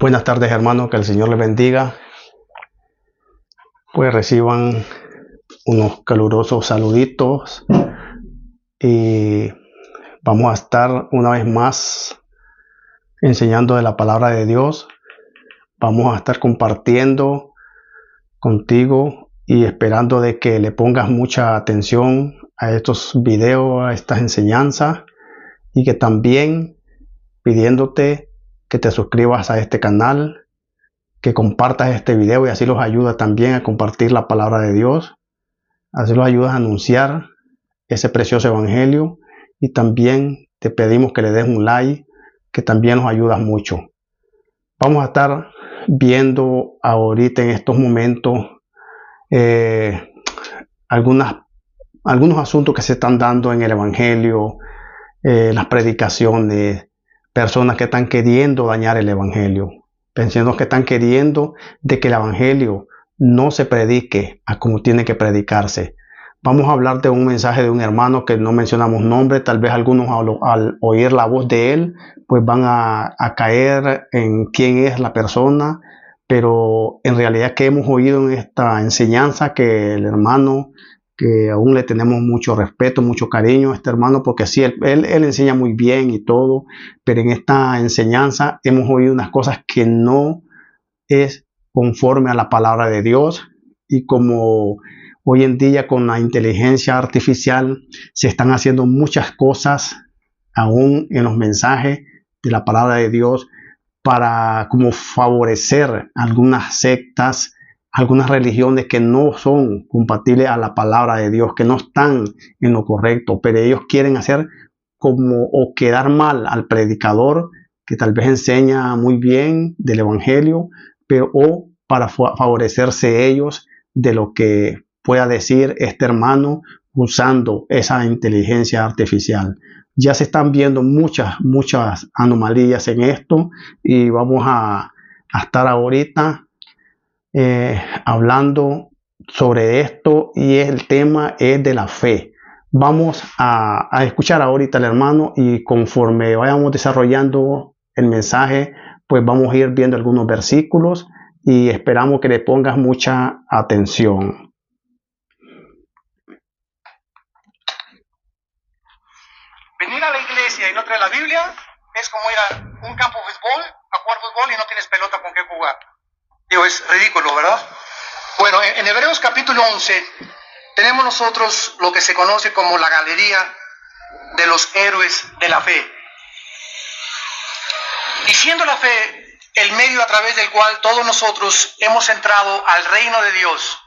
Buenas tardes, hermanos, que el Señor les bendiga. Pues reciban unos calurosos saluditos y vamos a estar una vez más enseñando de la palabra de Dios. Vamos a estar compartiendo contigo y esperando de que le pongas mucha atención a estos videos, a estas enseñanzas, y que también pidiéndote que te suscribas a este canal, que compartas este video y así los ayuda también a compartir la palabra de Dios, así los ayudas a anunciar ese precioso evangelio, y también te pedimos que le des un like, que también nos ayudas mucho. Vamos a estar viendo ahorita en estos momentos algunos asuntos que se están dando en el evangelio, las predicaciones, personas que están queriendo dañar el evangelio, pensando que están queriendo de que el evangelio no se predique a como tiene que predicarse. Vamos a hablar de un mensaje de un hermano que no mencionamos nombre. Tal vez algunos al oír la voz de él pues van a caer en quién es la persona, pero en realidad que hemos oído en esta enseñanza que el hermano, que aún le tenemos mucho respeto, mucho cariño a este hermano, porque sí, él enseña muy bien y todo, pero en esta enseñanza hemos oído unas cosas que no es conforme a la palabra de Dios. Y como hoy en día con la inteligencia artificial se están haciendo muchas cosas aún en los mensajes de la palabra de Dios para como favorecer algunas sectas, algunas religiones que no son compatibles a la palabra de Dios, que no están en lo correcto, pero ellos quieren hacer como o quedar mal al predicador que tal vez enseña muy bien del evangelio, pero o para favorecerse ellos de lo que pueda decir este hermano usando esa inteligencia artificial. Ya se están viendo muchas anomalías en esto, y vamos a estar ahorita hablando sobre esto, y el tema es de la fe. Vamos a escuchar ahorita al hermano, y conforme vayamos desarrollando el mensaje pues vamos a ir viendo algunos versículos y esperamos que le pongas mucha atención. Venir a la iglesia y no traer la Biblia es como ir a un campo de fútbol, a jugar fútbol y no tienes pelota con qué jugar. Digo, es ridículo, ¿verdad? Bueno, en Hebreos capítulo 11 tenemos nosotros lo que se conoce como la galería de los héroes de la fe. Y siendo la fe el medio a través del cual todos nosotros hemos entrado al reino de Dios,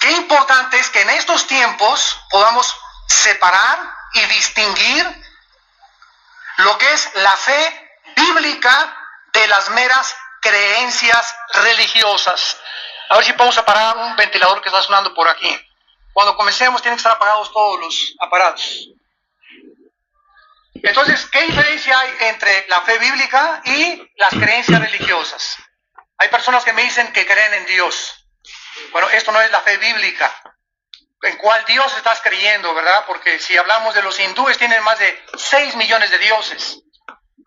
qué importante es que en estos tiempos podamos separar y distinguir lo que es la fe bíblica de las meras creencias religiosas. A ver si podemos apagar un ventilador que está sonando por aquí. Cuando comencemos tienen que estar apagados todos los aparatos. Entonces, ¿qué diferencia hay entre la fe bíblica y las creencias religiosas? Hay personas que me dicen que creen en Dios. Bueno, esto no es la fe bíblica. ¿En cuál Dios estás creyendo, verdad? Porque si hablamos de los hindúes, tienen más de 6 millones de dioses.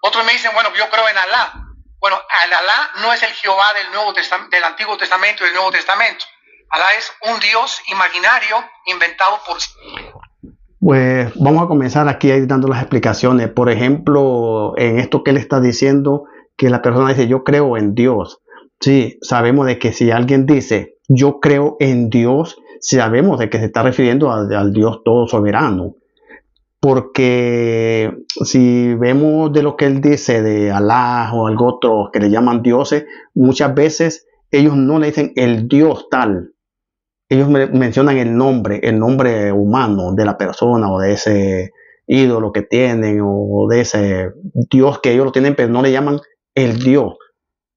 Otros me dicen, bueno, yo creo en Alá. Bueno, Alá no es el Jehová del Antiguo Testamento y del Nuevo Testamento. Alá es un Dios imaginario inventado por... Pues vamos a comenzar aquí dando las explicaciones. Por ejemplo, en esto que él está diciendo, que la persona dice, yo creo en Dios. Sí, sabemos de que si alguien dice, yo creo en Dios, sabemos de que se está refiriendo al Dios todo soberano. Porque si vemos de lo que él dice de Alá o algo otro que le llaman dioses, muchas veces ellos no le dicen el Dios tal. Ellos mencionan el nombre humano de la persona o de ese ídolo que tienen o de ese Dios que ellos lo tienen, pero no le llaman el Dios.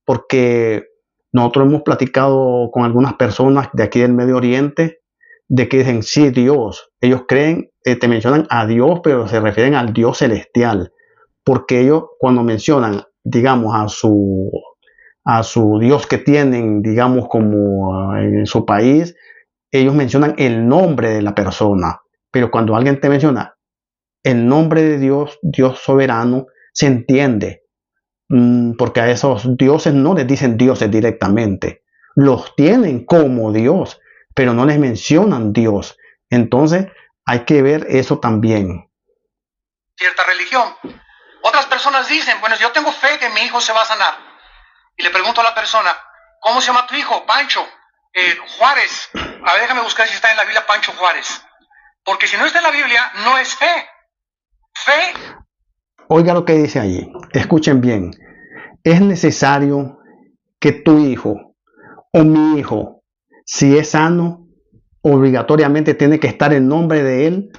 Porque nosotros hemos platicado con algunas personas de aquí del Medio Oriente de que dicen, sí, Dios. Ellos creen, te mencionan a Dios, pero se refieren al Dios celestial. Porque ellos cuando mencionan, digamos, a su Dios que tienen, digamos, como en su país, ellos mencionan el nombre de la persona. Pero cuando alguien te menciona el nombre de Dios, Dios soberano, se entiende. porque a esos dioses no les dicen dioses directamente. Los tienen como Dios, pero no les mencionan Dios. Entonces hay que ver eso también. Cierta religión. Otras personas dicen, bueno, yo tengo fe que mi hijo se va a sanar. Y le pregunto a la persona, ¿cómo se llama tu hijo? Pancho. Juárez. A ver, déjame buscar si está en la Biblia Pancho Juárez. Porque si no está en la Biblia, no es fe. Fe. Oiga lo que dice allí. Escuchen bien. Es necesario que tu hijo o mi hijo, si es sano, obligatoriamente tiene que estar el nombre de él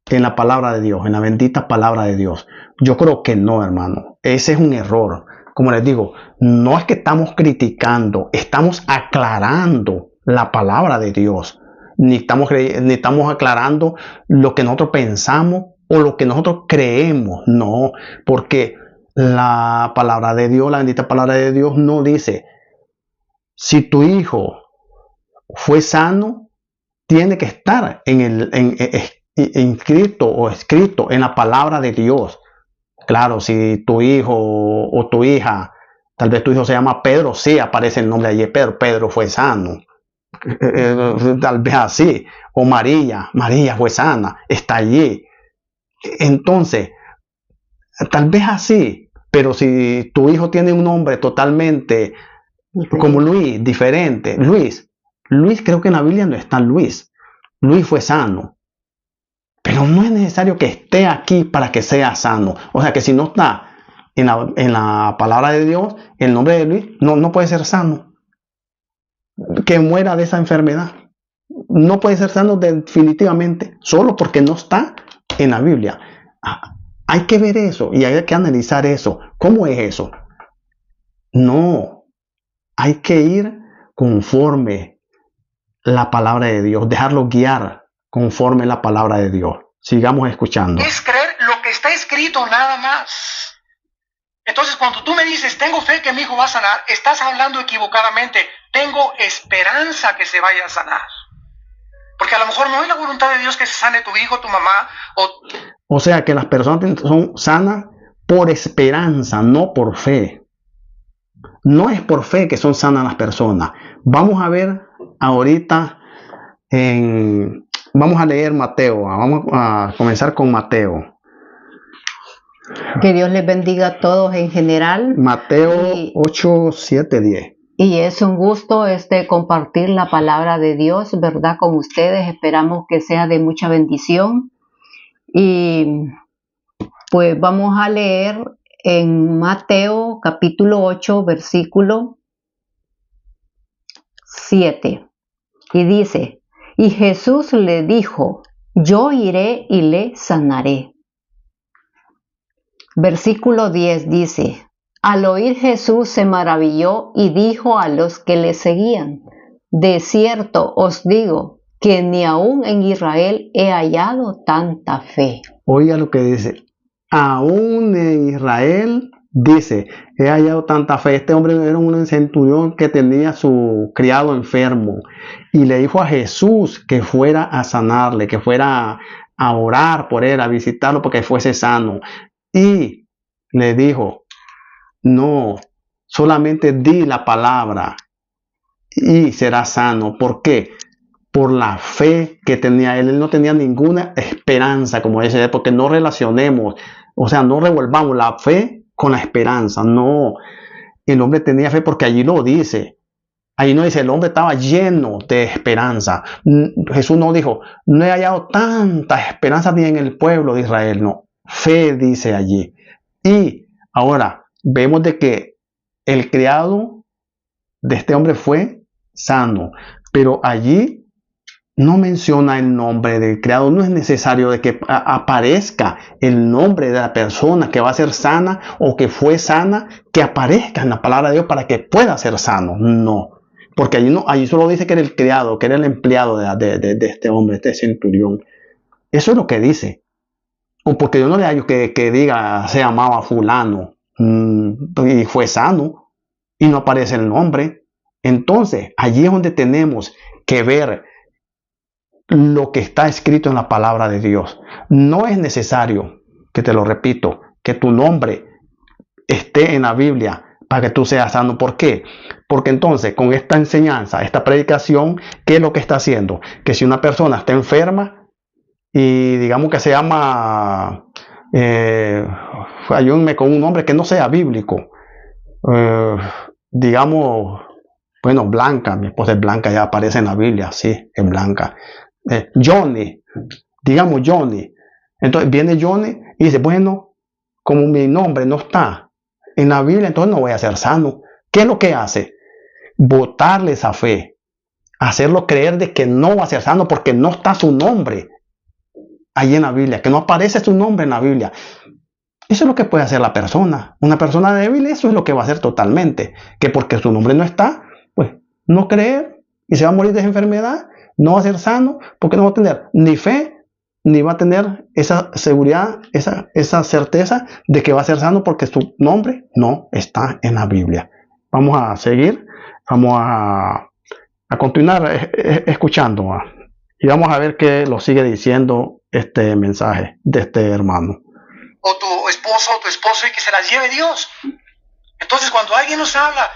en la palabra de Dios, en la bendita palabra de Dios. Yo creo que no, hermano. Ese es un error. Como les digo, no es que estamos criticando, estamos aclarando la palabra de Dios. Ni estamos aclarando lo que nosotros pensamos o lo que nosotros creemos. No, porque la palabra de Dios, la bendita palabra de Dios no dice, si tu hijo fue sano, tiene que estar inscrito o escrito en la palabra de Dios. Claro, si tu hijo o tu hija, tal vez tu hijo se llama Pedro, sí aparece el nombre allí, Pedro fue sano. Tal vez así. O María fue sana, está allí. Entonces, tal vez así, pero si tu hijo tiene un nombre totalmente como Luis, diferente, Luis creo que en la Biblia no está Luis fue sano, pero no es necesario que esté aquí para que sea sano. O sea que si no está en la palabra de Dios, el nombre de Luis no puede ser sano, que muera de esa enfermedad. No puede ser sano definitivamente, solo porque no está en la Biblia. Hay que ver eso y hay que analizar eso. ¿Cómo es eso? No, hay que ir conforme la palabra de Dios, dejarlo guiar conforme la palabra de Dios. Sigamos escuchando. Es creer lo que está escrito nada más. Entonces, cuando tú me dices, tengo fe que mi hijo va a sanar, estás hablando equivocadamente. Tengo esperanza que se vaya a sanar. Porque a lo mejor no es la voluntad de Dios que se sane tu hijo, tu mamá. O sea que las personas son sanas por esperanza, no por fe. No es por fe que son sanas las personas. Vamos a ver ahorita, vamos a leer Mateo. Vamos a comenzar con Mateo. Que Dios les bendiga a todos en general. Mateo 8, 7, 10. Y es un gusto compartir la palabra de Dios, ¿verdad? Con ustedes. Esperamos que sea de mucha bendición. Y pues vamos a leer en Mateo capítulo 8, versículo 7. Y dice, y Jesús le dijo, yo iré y le sanaré. Versículo 10 dice, al oír Jesús se maravilló y dijo a los que le seguían, de cierto os digo que ni aún en Israel he hallado tanta fe. Oiga lo que dice, aún en Israel, dice, he hallado tanta fe. Este hombre era un centurión que tenía a su criado enfermo y le dijo a Jesús que fuera a sanarle, que fuera a orar por él, a visitarlo porque fuese sano. Y le dijo, no, solamente di la palabra y será sano. ¿Por qué? Por la fe que tenía él. Él no tenía ninguna esperanza, como dice, porque no relacionemos, o sea, no revolvamos la fe con la esperanza. No, el hombre tenía fe porque allí lo dice. Allí no dice, el hombre estaba lleno de esperanza. Jesús no dijo, no he hallado tanta esperanza ni en el pueblo de Israel. No, fe dice allí. Y ahora vemos de que el criado de este hombre fue sano, pero allí no menciona el nombre del criado. No es necesario de que aparezca el nombre de la persona que va a ser sana o que fue sana, que aparezca en la palabra de Dios para que pueda ser sano. No, porque allí solo dice que era el criado, que era el empleado de este hombre, este centurión. Eso es lo que dice. O porque yo no le hallo que diga se llamaba fulano y fue sano y no aparece el nombre. Entonces allí es donde tenemos que ver lo que está escrito en la palabra de Dios. No es necesario, que te lo repito, que tu nombre esté en la Biblia para que tú seas sano. ¿Por qué? Porque entonces con esta enseñanza, esta predicación, ¿qué es lo que está haciendo? Que si una persona está enferma y digamos que se llama, ayúdenme con un nombre que no sea bíblico, digamos, bueno, Blanca, mi esposa es Blanca, ya aparece en la Biblia, sí, es Blanca. Johnny, digamos Johnny. Entonces viene Johnny y dice, bueno, como mi nombre no está en la Biblia, entonces no voy a ser sano. ¿Qué es lo que hace? Botarle esa fe, hacerlo creer de que no va a ser sano porque no está su nombre ahí en la Biblia, que no aparece su nombre en la Biblia. Eso es lo que puede hacer la persona. Una persona débil, eso es lo que va a hacer totalmente. Que porque su nombre no está, pues no creer y se va a morir de esa enfermedad, no va a ser sano, porque no va a tener ni fe, ni va a tener esa seguridad, esa certeza de que va a ser sano porque su nombre no está en la Biblia. Vamos a seguir, vamos a continuar escuchando y vamos a ver qué lo sigue diciendo este mensaje de este hermano. O tu esposo o tu esposo y que se las lleve Dios. Entonces cuando alguien nos habla,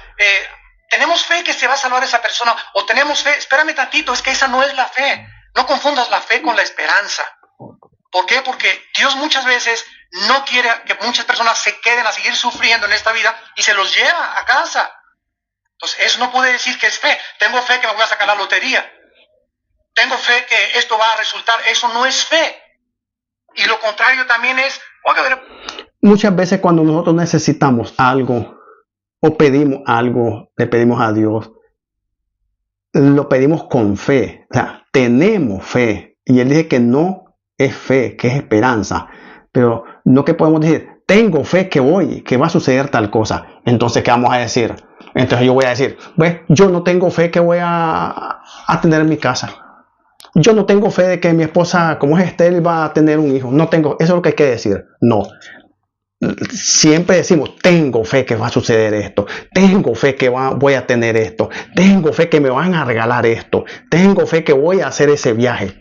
tenemos fe que se va a salvar esa persona, o tenemos fe, espérame tantito, es que esa no es la fe. No confundas la fe con la esperanza. ¿Por qué? Porque Dios muchas veces no quiere que muchas personas se queden a seguir sufriendo en esta vida y se los lleva a casa. Entonces eso no puede decir que es fe. Tengo fe que me voy a sacar la lotería. Tengo fe que esto va a resultar. Eso no es fe. Y lo contrario también es... Muchas veces cuando nosotros necesitamos algo o pedimos algo, le pedimos a Dios, lo pedimos con fe, o sea, tenemos fe. Y Él dice que no es fe, que es esperanza. Pero no que podemos decir, tengo fe que va a suceder tal cosa. Entonces, ¿qué vamos a decir? Entonces yo voy a decir, pues yo no tengo fe que voy a tener en mi casa. Yo no tengo fe de que mi esposa, como es estéril, va a tener un hijo. No tengo, eso es lo que hay que decir. No. Siempre decimos, tengo fe que va a suceder esto. Tengo fe que voy a tener esto. Tengo fe que me van a regalar esto. Tengo fe que voy a hacer ese viaje.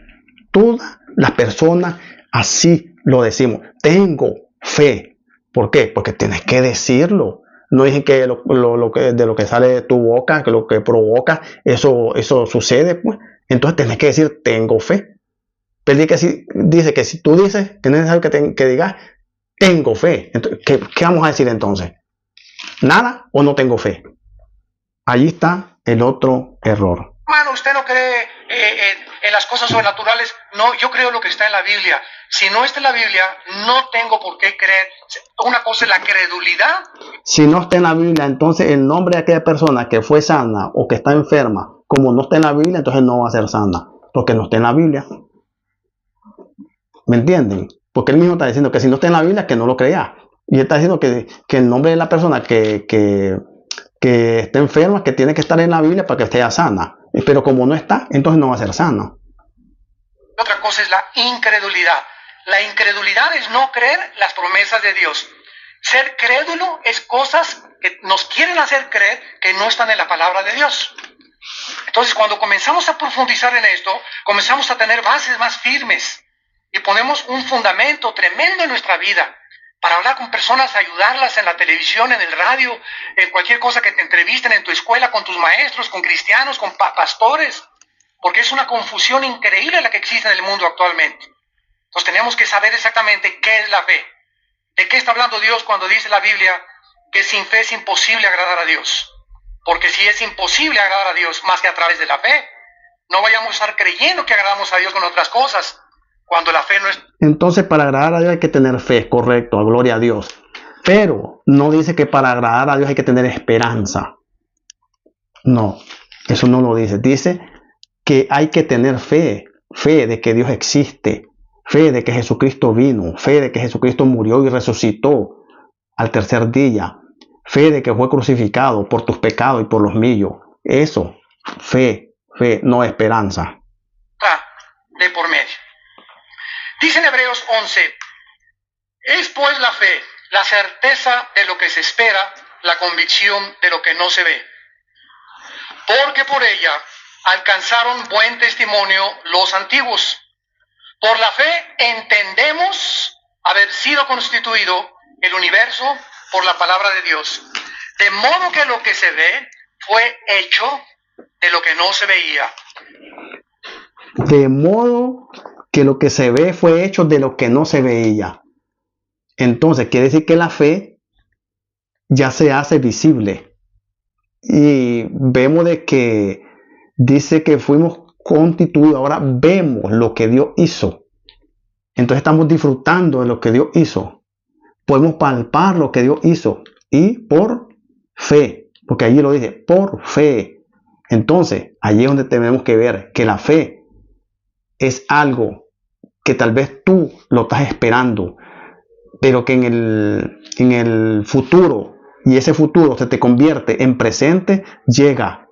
Todas las personas así lo decimos. Tengo fe. ¿Por qué? Porque tienes que decirlo. No dije que de lo que sale de tu boca, que lo que provoca, eso sucede, pues. Entonces tienes que decir, tengo fe. Pero dice que si tú dices, que no es necesario que digas, tengo fe. Entonces, ¿qué vamos a decir entonces? ¿Nada o no tengo fe? Allí está el otro error. Hermano, ¿usted no cree en las cosas sobrenaturales? No, yo creo lo que está en la Biblia. Si no está en la Biblia, no tengo por qué creer. Una cosa es la credulidad. Si no está en la Biblia, entonces el nombre de aquella persona que fue sana o que está enferma, como no está en la Biblia, entonces no va a ser sana, porque no está en la Biblia. ¿Me entienden? Porque él mismo está diciendo que si no está en la Biblia, que no lo crea. Y él está diciendo que el nombre de la persona que está enferma, que tiene que estar en la Biblia para que esté sana. Pero como no está, entonces no va a ser sana. Otra cosa es la incredulidad. La incredulidad es no creer las promesas de Dios. Ser crédulo es cosas que nos quieren hacer creer que no están en la palabra de Dios. Entonces, cuando comenzamos a profundizar en esto, comenzamos a tener bases más firmes y ponemos un fundamento tremendo en nuestra vida para hablar con personas, ayudarlas en la televisión, en el radio, en cualquier cosa que te entrevisten en tu escuela, con tus maestros, con cristianos, con pastores, porque es una confusión increíble la que existe en el mundo actualmente. Entonces tenemos que saber exactamente qué es la fe. ¿De qué está hablando Dios cuando dice la Biblia que sin fe es imposible agradar a Dios? Porque si es imposible agradar a Dios más que a través de la fe, no vayamos a estar creyendo que agradamos a Dios con otras cosas, cuando la fe no es... Entonces, para agradar a Dios hay que tener fe, correcto, a gloria a Dios. Pero no dice que para agradar a Dios hay que tener esperanza. No, eso no lo dice. Dice que hay que tener fe, fe de que Dios existe, fe de que Jesucristo vino, fe de que Jesucristo murió y resucitó al tercer día, fe de que fue crucificado por tus pecados y por los míos. Eso, fe, no esperanza. De por medio. Dice en Hebreos 11, es pues la fe, la certeza de lo que se espera, la convicción de lo que no se ve. Porque por ella alcanzaron buen testimonio los antiguos. Por la fe entendemos haber sido constituido el universo por la palabra de Dios. De modo que lo que se ve fue hecho de lo que no se veía. De modo que lo que se ve fue hecho de lo que no se veía. Entonces quiere decir que la fe ya se hace visible. Y vemos de que dice que fuimos constituidos, ahora vemos lo que Dios hizo. Entonces estamos disfrutando de lo que Dios hizo. Podemos palpar lo que Dios hizo. Y por fe, porque allí lo dice, por fe. Entonces, allí es donde tenemos que ver que la fe es algo que tal vez tú lo estás esperando, pero que en el futuro, y ese futuro se te convierte en presente, llega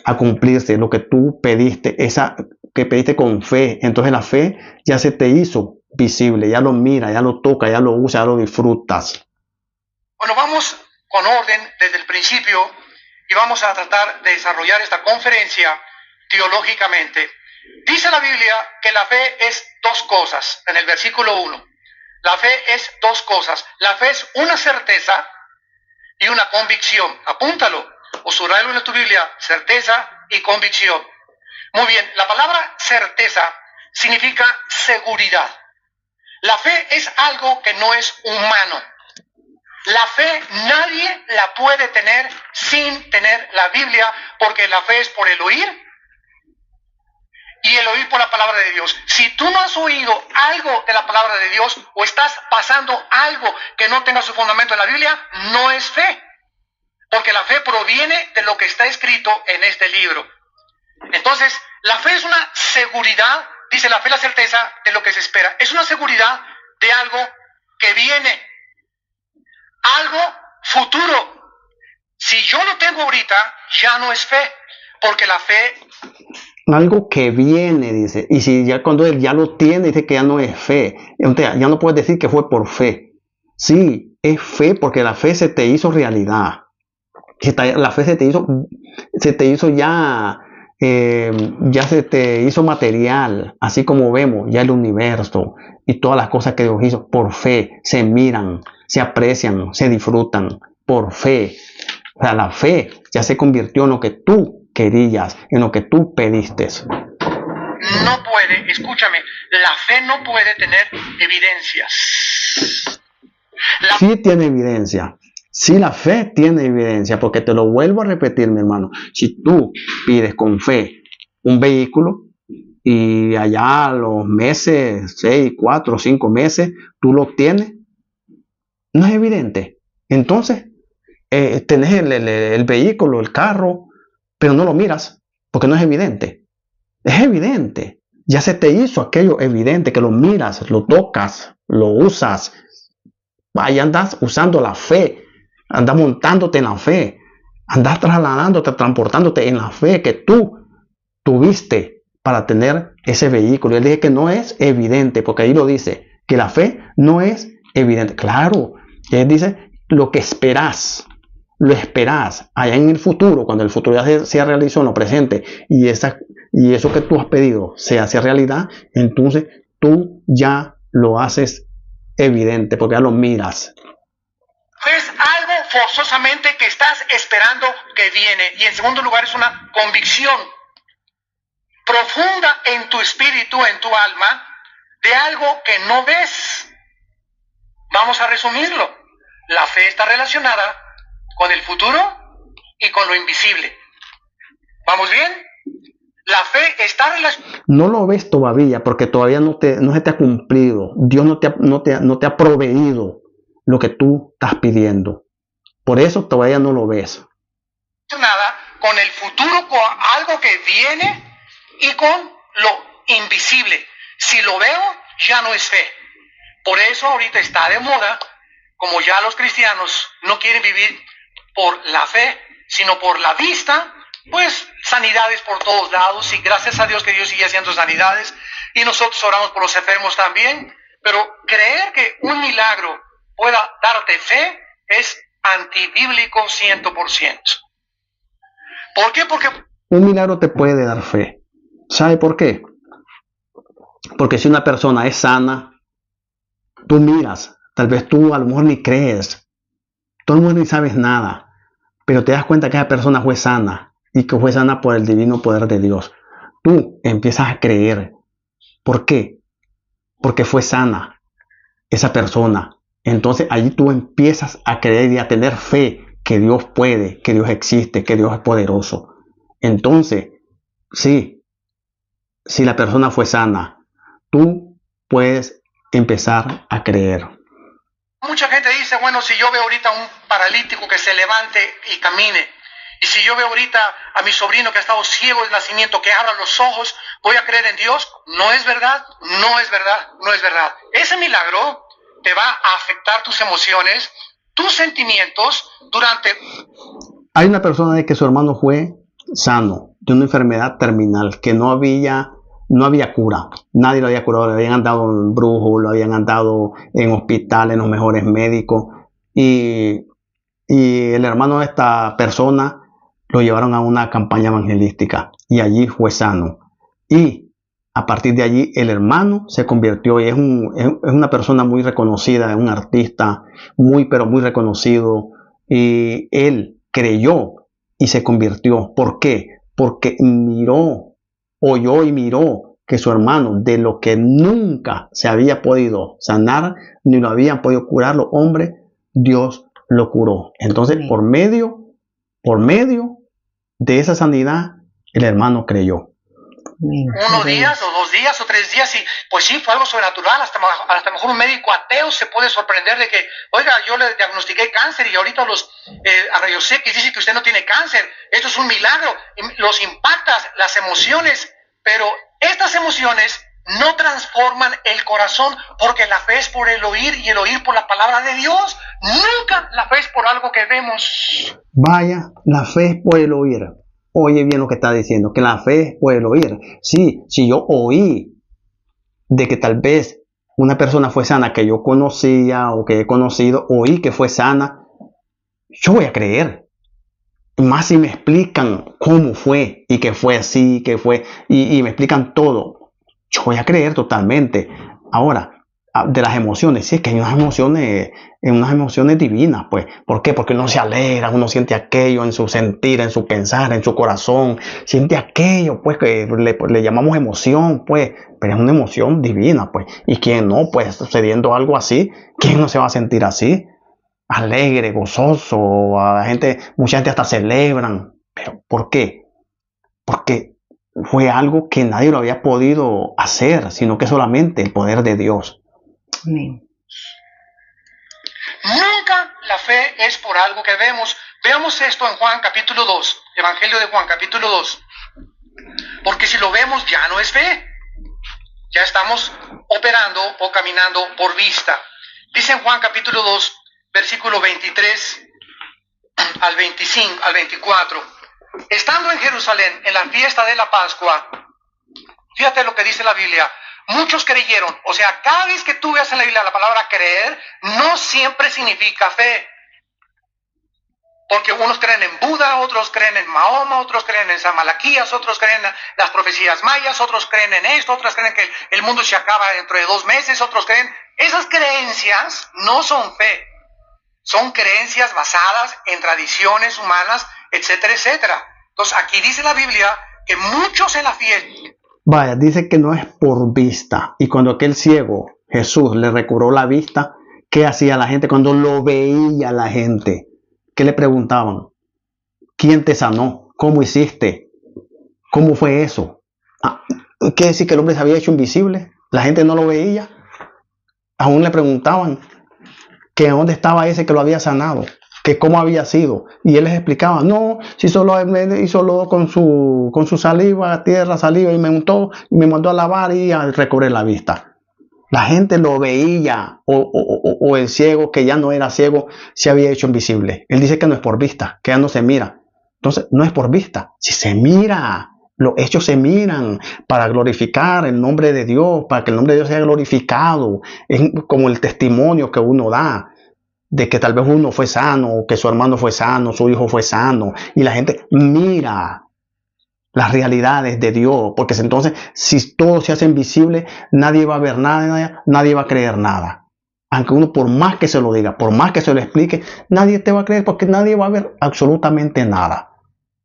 a cumplirse lo que tú pediste, que pediste con fe. Entonces la fe ya se te hizo visible, ya lo mira, ya lo toca, ya lo usa, ya lo disfrutas. Bueno, vamos con orden desde el principio y vamos a tratar de desarrollar esta conferencia teológicamente. Dice la Biblia que la fe es dos cosas, en el versículo 1. La fe es dos cosas. La fe es una certeza y una convicción. Apúntalo o subrayalo en tu Biblia, certeza y convicción. Muy bien, la palabra certeza significa seguridad. La fe es algo que no es humano. La fe nadie la puede tener sin tener la Biblia, porque la fe es por el oír y el oír por la palabra de Dios. Si tú no has oído algo de la palabra de Dios o estás pasando algo que no tenga su fundamento en la Biblia, no es fe, porque la fe proviene de lo que está escrito en este libro. Entonces, la fe es una seguridad, dice la fe, la certeza de lo que se espera. Es una seguridad de algo que viene, algo futuro. Si yo lo tengo ahorita, ya no es fe, porque la fe... Algo que viene, dice. Y si ya cuando él ya lo tiene, dice que ya no es fe. Entonces, ya no puedes decir que fue por fe. Sí, es fe porque la fe se te hizo realidad. La fe se te hizo ya... ya se te hizo material, así como vemos ya el universo y todas las cosas que Dios hizo por fe, se miran, se aprecian, se disfrutan por fe. O sea, la fe ya se convirtió en lo que tú querías, en lo que tú pediste. No puede, escúchame, la fe no puede tener evidencias. Sí tiene evidencia. Sí, la fe tiene evidencia, porque te lo vuelvo a repetir, mi hermano. Si tú pides con fe un vehículo y allá a los meses, 6, 4, 5 meses, tú lo obtienes, no es evidente. Entonces, tenés el vehículo, el carro, pero no lo miras, porque no es evidente. Es evidente. Ya se te hizo aquello evidente, que lo miras, lo tocas, lo usas. Ahí andas usando la fe. Andas montándote en la fe, andas trasladándote, transportándote en la fe que tú tuviste para tener ese vehículo. Y él dice que no es evidente, porque ahí lo dice, que la fe no es evidente. Claro, él dice lo que esperas, lo esperas allá en el futuro, cuando el futuro ya se realizó en lo presente y eso que tú has pedido se hace realidad, entonces tú ya lo haces evidente, porque ya lo miras. Es algo forzosamente que estás esperando que viene. Y en segundo lugar es una convicción profunda en tu espíritu, en tu alma, de algo que no ves. Vamos a resumirlo. La fe está relacionada con el futuro y con lo invisible. ¿Vamos bien? La fe está relacionada. No lo ves todavía porque todavía no se te ha cumplido. Dios no te ha proveído lo que tú estás pidiendo. Por eso todavía no lo ves. Nada con el futuro, con algo que viene y con lo invisible. Si lo veo, ya no es fe. Por eso ahorita está de moda, como ya los cristianos no quieren vivir por la fe, sino por la vista, pues sanidades por todos lados, y gracias a Dios que Dios sigue haciendo sanidades, y nosotros oramos por los enfermos también, pero creer que un milagro pueda darte fe es antibíblico 100%. ¿Por qué? Porque un milagro te puede dar fe. ¿Sabe por qué? Porque si una persona es sana, tú miras, tal vez tú a lo mejor ni crees, todo el mundo ni sabes nada, pero te das cuenta que esa persona fue sana y que fue sana por el divino poder de Dios. Tú empiezas a creer. ¿Por qué? Porque fue sana esa persona. Entonces allí tú empiezas a creer y a tener fe que Dios puede, que Dios existe, que Dios es poderoso. Entonces, sí, si la persona fue sana, tú puedes empezar a creer. Mucha gente dice, bueno, si yo veo ahorita a un paralítico que se levante y camine, y si yo veo ahorita a mi sobrino que ha estado ciego de nacimiento, que abra los ojos, ¿voy a creer en Dios? No es verdad, no es verdad, no es verdad. Ese milagro te va a afectar tus emociones, tus sentimientos durante... Hay una persona de que su hermano fue sano de una enfermedad terminal, que no había cura. Nadie lo había curado, le habían andado en brujos, lo habían andado en hospitales, en los mejores médicos. Y el hermano de esta persona lo llevaron a una campaña evangelística y allí fue sano. Y a partir de allí el hermano se convirtió y es una persona muy reconocida, es un artista pero muy reconocido. Y él creyó y se convirtió. ¿Por qué? Porque oyó y miró que su hermano, de lo que nunca se había podido sanar, ni lo habían podido curar los hombres, Dios lo curó. Entonces, por medio de esa sanidad, el hermano creyó. Unos días o 2 días o 3 días, y pues sí, fue algo sobrenatural. Hasta mejor un médico ateo se puede sorprender de que, oiga, yo le diagnostiqué cáncer y ahorita los rayos X dicen que usted no tiene cáncer. Esto es un milagro. Los impactas, las emociones, pero estas emociones no transforman el corazón, porque la fe es por el oír y el oír por la palabra de Dios. Nunca la fe es por algo que vemos. Vaya, la fe es por el oír. Oye bien lo que está diciendo, que la fe es por el oír. Sí, si yo oí de que tal vez una persona fue sana que yo conocía o que he conocido, oí que fue sana, yo voy a creer. Más si me explican cómo fue y que fue así, que fue, y me explican todo, yo voy a creer totalmente. Ahora, de las emociones, sí, es que hay unas emociones divinas, pues. ¿Por qué? Porque uno se alegra, uno siente aquello en su sentir, en su pensar, en su corazón, siente aquello, pues, que le llamamos emoción, pues, pero es una emoción divina, pues. Y quien no, pues, sucediendo algo así, ¿quién no se va a sentir así? Alegre, gozoso, mucha gente hasta celebran. ¿Pero por qué? Porque fue algo que nadie lo había podido hacer, sino que solamente el poder de Dios. Amén. Nunca la fe es por algo que vemos. Veamos esto en Juan capítulo 2, Evangelio de Juan capítulo 2. Porque si lo vemos ya no es fe. Ya estamos operando o caminando por vista. Dice en Juan capítulo 2, versículo 23 al 24. Estando en Jerusalén en la fiesta de la Pascua, fíjate lo que dice la Biblia. Muchos creyeron. O sea, cada vez que tú veas en la Biblia la palabra creer, no siempre significa fe. Porque unos creen en Buda, otros creen en Mahoma, otros creen en San Malaquías, otros creen en las profecías mayas, otros creen en esto, otros creen que el mundo se acaba dentro de 2 meses, otros creen... Esas creencias no son fe. Son creencias basadas en tradiciones humanas, etcétera, etcétera. Entonces aquí dice la Biblia que muchos en la fiesta... Vaya, dice que no es por vista. Y cuando aquel ciego, Jesús, le recobró la vista, ¿qué hacía la gente cuando lo veía la gente? ¿Qué le preguntaban? ¿Quién te sanó? ¿Cómo hiciste? ¿Cómo fue eso? ¿Quiere decir que el hombre se había hecho invisible? La gente no lo veía. Aún le preguntaban que dónde estaba ese que lo había sanado, que cómo había sido. Y él les explicaba, no, si solo hizo lodo con su saliva, tierra, saliva, y me untó y me mandó a lavar y a recobrar la vista. La gente lo veía, o el ciego que ya no era ciego se había hecho invisible. Él dice que no es por vista, que ya no se mira. Entonces, no es por vista. Si se mira, los hechos se miran para glorificar el nombre de Dios, para que el nombre de Dios sea glorificado. Es como el testimonio que uno da de que tal vez uno fue sano, que su hermano fue sano, su hijo fue sano, y la gente mira las realidades de Dios, porque entonces si todo se hace invisible, nadie va a ver nada, nadie va a creer nada. aunque uno por más que se lo diga, por más que se lo explique, nadie te va a creer porque nadie va a ver absolutamente nada.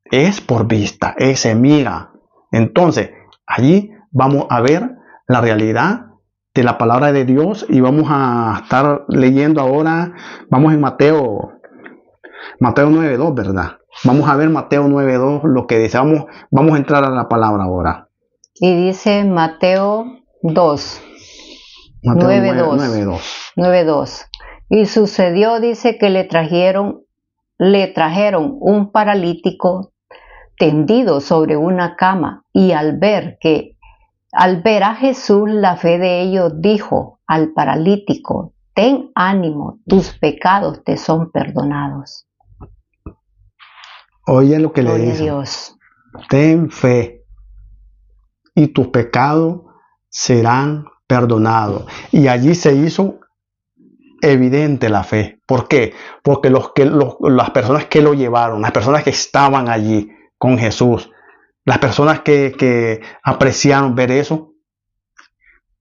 Es por vista, se mira. Entonces, allí vamos a ver la realidad de la palabra de Dios y vamos a estar leyendo ahora, vamos en Mateo 9.2, ¿verdad? Vamos a ver Mateo 9.2, lo que dice. Vamos a entrar a la palabra ahora. Y dice Mateo 2. Mateo 9.2. 9.2. Y sucedió, dice, que le trajeron un paralítico tendido sobre una cama, y al ver a Jesús, la fe de ellos dijo al paralítico: ten ánimo, tus pecados te son perdonados. Oye lo que Gloria le dice. a Dios. Ten fe y tus pecados serán perdonados. Y allí se hizo evidente la fe. ¿Por qué? Porque las personas que lo llevaron, las personas que estaban allí con Jesús, las personas que apreciaron ver eso,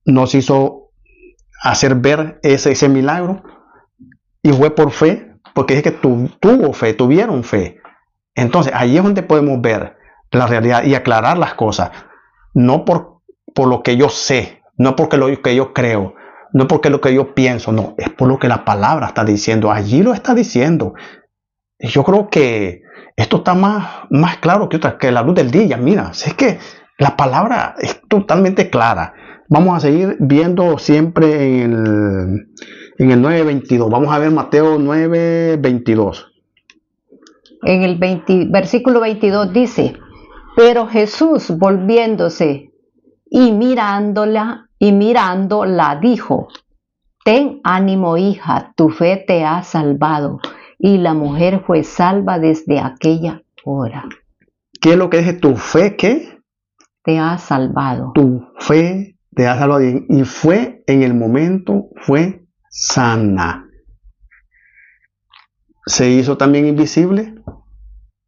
nos hizo hacer ver ese milagro, y fue por fe, porque es que tuvieron fe. Entonces allí es donde podemos ver la realidad y aclarar las cosas, no por lo que yo sé, no porque lo que yo creo, no porque lo que yo pienso, no, es por lo que la palabra está diciendo. Allí lo está diciendo. Y yo creo que esto está más claro que la luz del día. Mira, es que la palabra es totalmente clara. Vamos a seguir viendo siempre en el 9.22. Vamos a ver Mateo 9.22. En el versículo 22 dice: pero Jesús, volviéndose y mirándola, dijo: ten ánimo, hija, tu fe te ha salvado. Y la mujer fue salva desde aquella hora. ¿Qué es lo que dice? ¿Tu fe qué? Te ha salvado. Tu fe te ha salvado. Y fue en el momento, fue sana. ¿Se hizo también invisible?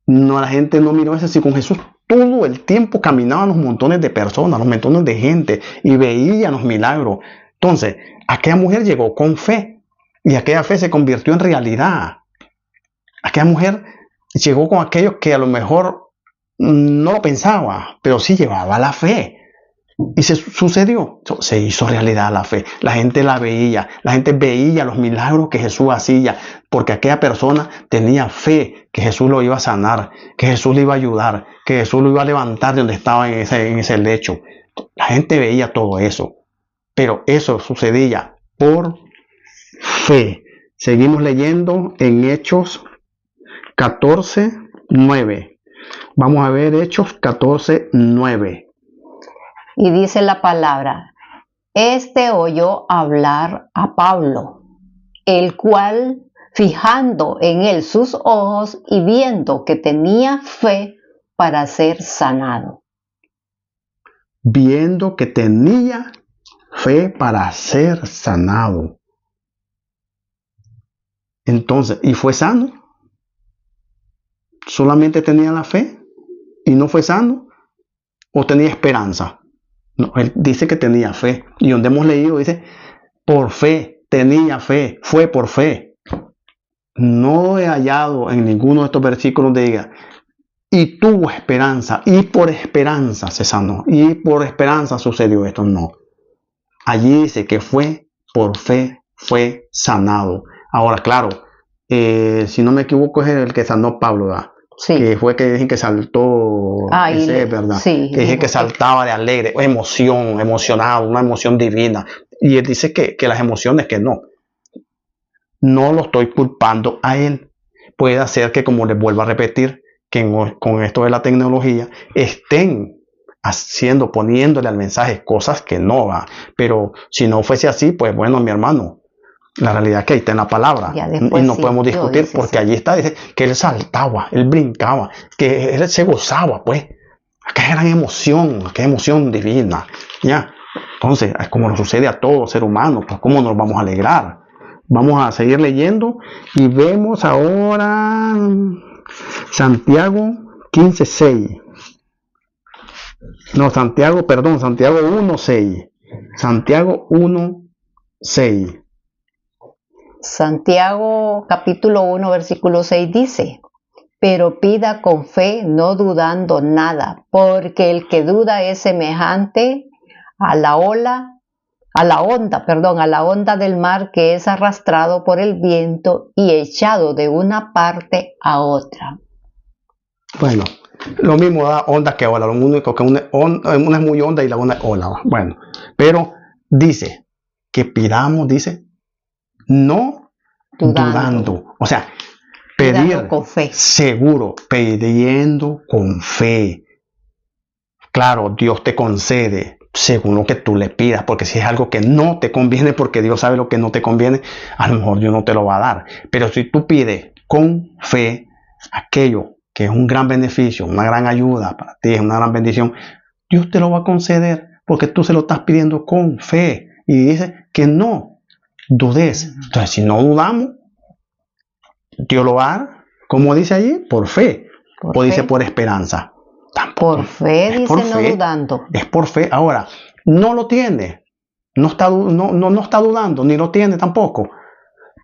No, la gente no miró eso. Así con Jesús todo el tiempo caminaban los montones de personas, los montones de gente, y veían los milagros. Entonces, aquella mujer llegó con fe, y aquella fe se convirtió en realidad. Aquella mujer llegó con aquellos que a lo mejor no lo pensaba, pero sí llevaba la fe. Y sucedió, se hizo realidad la fe. La gente la veía, la gente veía los milagros que Jesús hacía, porque aquella persona tenía fe que Jesús lo iba a sanar, que Jesús le iba a ayudar, que Jesús lo iba a levantar de donde estaba en ese lecho. La gente veía todo eso, pero eso sucedía por fe. Seguimos leyendo en Hechos 14:9. Vamos a ver Hechos 14:9. Y dice la palabra: este oyó hablar a Pablo, el cual, fijando en él sus ojos y viendo que tenía fe para ser sanado. Viendo que tenía fe para ser sanado. Entonces, ¿y fue sano? ¿Solamente tenía la fe y no fue sano? ¿O tenía esperanza? No, él dice que tenía fe. Y donde hemos leído dice, por fe, tenía fe, fue por fe. No he hallado en ninguno de estos versículos donde diga, y tuvo esperanza, y por esperanza se sanó, y por esperanza sucedió esto. No. Allí dice que fue por fe, fue sanado. Ahora, claro, si no me equivoco es el que sanó Pablo, ¿verdad? Sí. Que fue que dije que saltó, ese, ¿verdad? Sí, que dije que saltaba de alegre, emocionado, una emoción divina. Y él dice que las emociones que no lo estoy culpando a él. Puede ser que, como les vuelvo a repetir, que con esto de la tecnología estén poniéndole al mensaje cosas que no va. Pero si no fuese así, pues bueno, mi hermano, la realidad es que ahí está en la palabra y no podemos discutir, porque allí está, dice que él saltaba, él brincaba, que él se gozaba, pues, aquella gran emoción, aquella emoción divina, ya. Entonces, como nos sucede a todo ser humano, pues cómo nos vamos a alegrar. Vamos a seguir leyendo y vemos ahora Santiago 15:6. No, Santiago 1:6. Santiago 1:6. Santiago capítulo 1 versículo 6 dice: pero pida con fe, no dudando nada, porque el que duda es semejante a la onda del mar, que es arrastrado por el viento y echado de una parte a otra. Bueno, lo mismo da onda que ola, lo único que una es muy honda y la una es ola. Bueno, pero dice que pidamos, dice, no dudando. O sea, pedir con fe. Seguro, pidiendo con fe. Claro, Dios te concede según lo que tú le pidas, porque si es algo que no te conviene, porque Dios sabe lo que no te conviene, a lo mejor Dios no te lo va a dar. Pero si tú pides con fe aquello que es un gran beneficio, una gran ayuda para ti, es una gran bendición, Dios te lo va a conceder, porque tú se lo estás pidiendo con fe. Y dice que no dudes. Entonces, si no dudamos, Dios lo va a dar, como dice allí, por fe. O dice por esperanza. Tampoco. Por fe, dice, por no fe, dudando. Es por fe. Ahora, no lo tiene. No está dudando, ni lo tiene tampoco.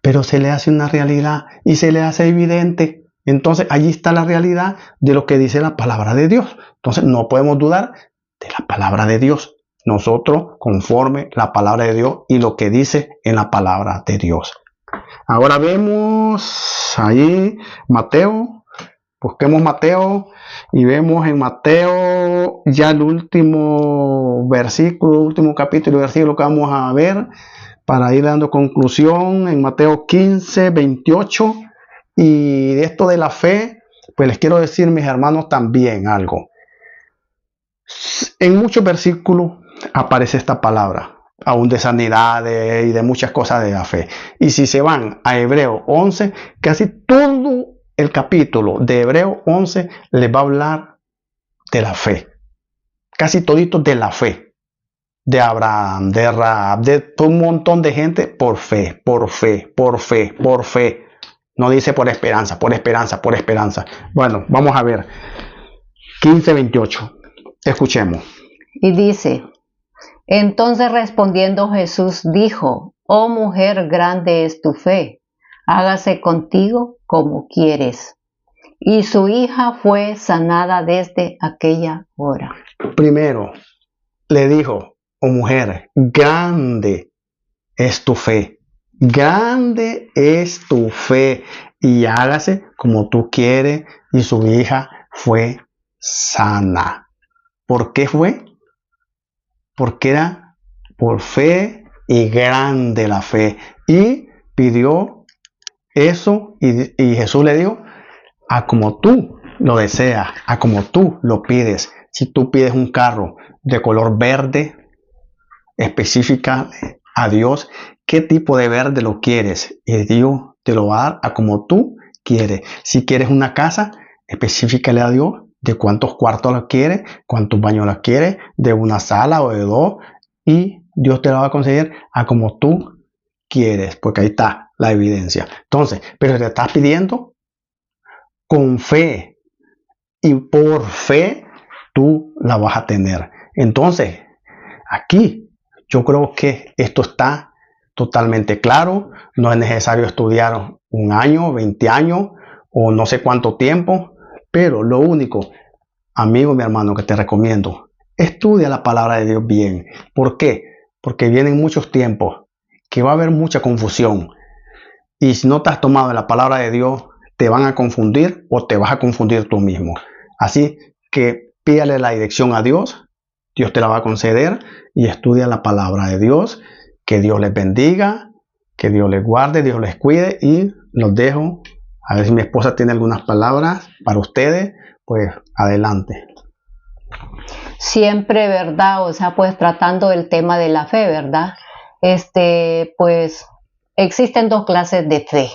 Pero se le hace una realidad y se le hace evidente. Entonces, allí está la realidad de lo que dice la palabra de Dios. Entonces, no podemos dudar de la palabra de Dios. Nosotros, conforme la palabra de Dios y lo que dice en la palabra de Dios. Ahora vemos allí Mateo. Busquemos Mateo y vemos en Mateo ya el último versículo, último capítulo y versículo que vamos a ver para ir dando conclusión en Mateo 15, 28. Y de esto de la fe, pues les quiero decir, mis hermanos, también algo. En muchos versículos aparece esta palabra, aún de sanidades y de muchas cosas de la fe. Y si se van a Hebreos 11, casi todo el capítulo de Hebreos 11 les va a hablar de la fe. Casi todito de la fe. De Abraham, de Rahab, de un montón de gente por fe, por fe, por fe, por fe. No dice por esperanza, por esperanza, por esperanza. Bueno, vamos a ver. 15, 28. Escuchemos. Y dice: entonces respondiendo Jesús dijo: oh mujer, grande es tu fe, hágase contigo como quieres. Y su hija fue sanada desde aquella hora. Primero le dijo: oh mujer, grande es tu fe. Grande es tu fe y hágase como tú quieres. Y su hija fue sana. ¿Por qué fue? Porque era por fe y grande la fe. Y pidió eso y Jesús le dijo: a como tú lo deseas, a como tú lo pides. Si tú pides un carro de color verde, específica a Dios qué tipo de verde lo quieres y Dios te lo va a dar a como tú quieres. Si quieres una casa, específicale a Dios de cuántos cuartos la quieres, cuántos baños la quieres, de una sala o de dos, y Dios te la va a conceder a como tú quieres, porque ahí está la evidencia. Entonces, pero te estás pidiendo con fe y por fe tú la vas a tener. Entonces, aquí yo creo que esto está totalmente claro. No es necesario estudiar un año, 20 años o no sé cuánto tiempo, pero lo único, amigo, mi hermano, que te recomiendo, estudia la palabra de Dios bien. ¿Por qué? Porque vienen muchos tiempos que va a haber mucha confusión y si no te has tomado la palabra de Dios, te van a confundir o te vas a confundir tú mismo. Así que pídale la dirección a Dios, Dios te la va a conceder, y estudia la palabra de Dios. Que Dios les bendiga, que Dios les guarde, Dios les cuide, y los dejo. A ver si mi esposa tiene algunas palabras para ustedes, pues adelante. Siempre, ¿verdad? O sea, pues tratando el tema de la fe, ¿verdad? Pues existen dos clases de fe.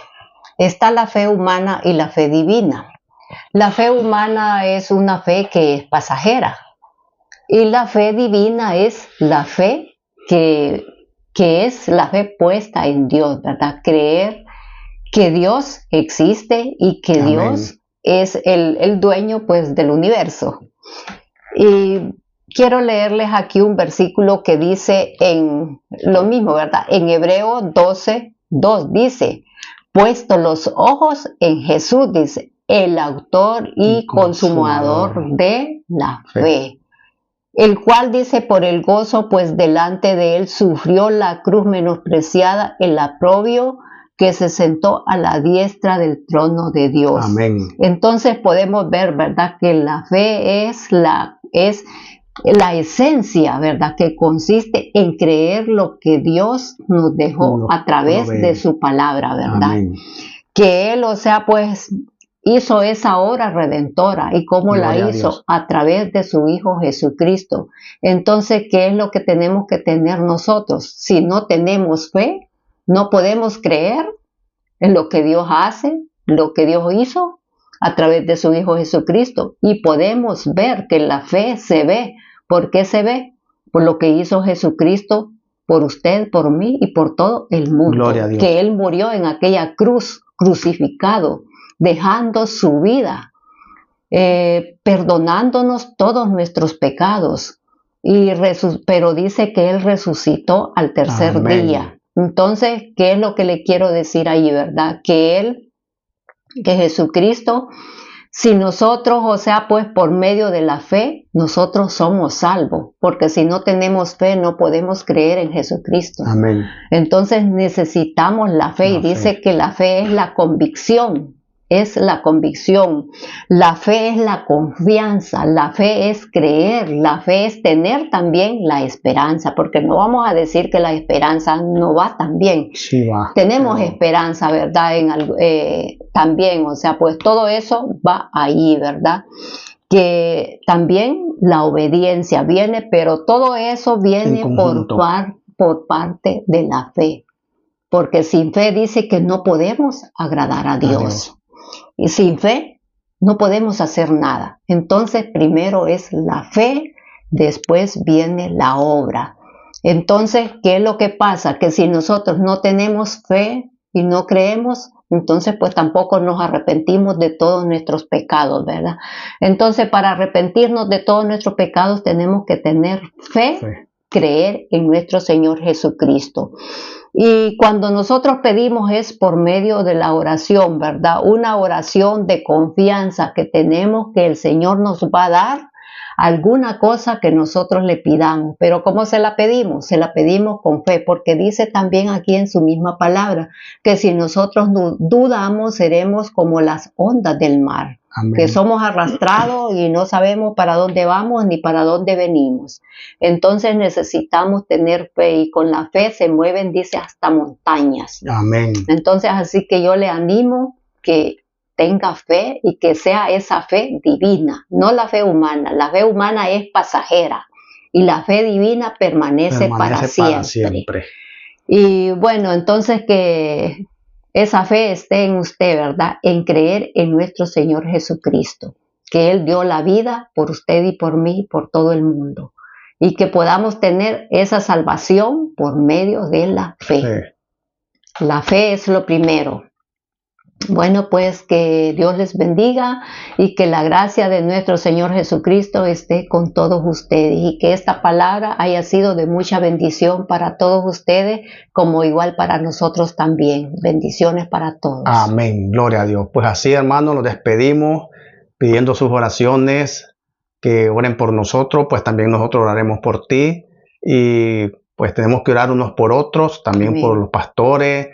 Está la fe humana y la fe divina. La fe humana es una fe que es pasajera. Y la fe divina es la fe que es la fe puesta en Dios, ¿verdad? Creer que Dios existe y que Amén. Dios es el dueño, pues, del universo. Y quiero leerles aquí un versículo que dice en lo mismo, ¿verdad? En Hebreos 12, 2 dice, puesto los ojos en Jesús, dice, el autor y consumador de la fe, el cual dice, por el gozo, pues delante de él sufrió la cruz menospreciada, el oprobio, que se sentó a la diestra del trono de Dios. Amén. Entonces podemos ver, ¿verdad?, que la fe es la esencia, ¿verdad?, que consiste en creer lo que Dios nos dejó a través de su palabra, ¿verdad? Amén. Que Él, o sea, pues hizo esa obra redentora. ¿Y cómo la hizo? A través de su Hijo Jesucristo. Entonces, ¿qué es lo que tenemos que tener nosotros? Si no tenemos fe, no podemos creer en lo que Dios hace, lo que Dios hizo a través de su Hijo Jesucristo. Y podemos ver que la fe se ve. ¿Por qué se ve? Por lo que hizo Jesucristo por usted, por mí y por todo el mundo. Gloria a Dios. Que Él murió en aquella cruz, crucificado, dejando su vida, perdonándonos todos nuestros pecados. Pero dice que Él resucitó al tercer día. Entonces, ¿qué es lo que le quiero decir ahí, verdad? Que Jesucristo, si nosotros, o sea, pues por medio de la fe, nosotros somos salvos, porque si no tenemos fe, no podemos creer en Jesucristo. Amén. Entonces necesitamos la fe, y dice que la fe es la convicción. Es la convicción, la fe es la confianza, la fe es creer, la fe es tener también la esperanza, porque no vamos a decir que la esperanza no va tan bien. Sí va. Tenemos esperanza, ¿verdad? También, o sea, pues todo eso va ahí, ¿verdad? Que también la obediencia viene, pero todo eso viene por parte de la fe, porque sin fe dice que no podemos agradar a Dios. Y sin fe no podemos hacer nada. Entonces primero es la fe, después viene la obra. Entonces, ¿qué es lo que pasa? Que si nosotros no tenemos fe y no creemos, entonces pues tampoco nos arrepentimos de todos nuestros pecados, ¿verdad? Entonces, para arrepentirnos de todos nuestros pecados tenemos que tener fe, creer en nuestro Señor Jesucristo. Y cuando nosotros pedimos es por medio de la oración, ¿verdad? Una oración de confianza que tenemos que el Señor nos va a dar alguna cosa que nosotros le pidamos. Pero ¿cómo se la pedimos? Se la pedimos con fe, porque dice también aquí en su misma palabra que si nosotros dudamos seremos como las ondas del mar. Amén. Que somos arrastrados y no sabemos para dónde vamos ni para dónde venimos. Entonces necesitamos tener fe, y con la fe se mueven, dice, hasta montañas. Amén. Entonces, así que yo le animo que tenga fe, y que sea esa fe divina, no la fe humana. La fe humana es pasajera y la fe divina permanece para siempre. Y bueno, entonces que esa fe esté en usted, ¿verdad? En creer en nuestro Señor Jesucristo, que Él dio la vida por usted y por mí y por todo el mundo, y que podamos tener esa salvación por medio de la fe. La fe es lo primero. Bueno, pues que Dios les bendiga y que la gracia de nuestro Señor Jesucristo esté con todos ustedes, y que esta palabra haya sido de mucha bendición para todos ustedes, como igual para nosotros también. Bendiciones para todos. Amén, gloria a Dios. Pues así, hermanos, nos despedimos pidiendo sus oraciones, que oren por nosotros, pues también nosotros oraremos por ti, y pues tenemos que orar unos por otros, también Amén. Por los pastores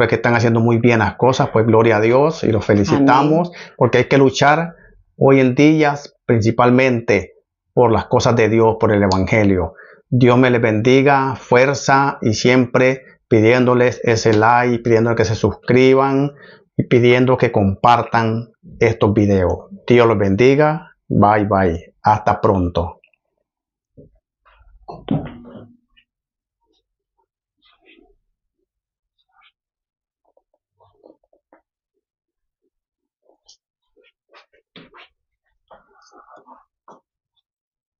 que están haciendo muy bien las cosas, pues gloria a Dios, y los felicitamos. Amén. Porque hay que luchar hoy en día principalmente por las cosas de Dios, por el Evangelio. Dios me les bendiga, fuerza, y siempre pidiéndoles ese like, pidiéndoles que se suscriban y pidiendo que compartan estos videos. Dios los bendiga. Bye bye. Hasta pronto.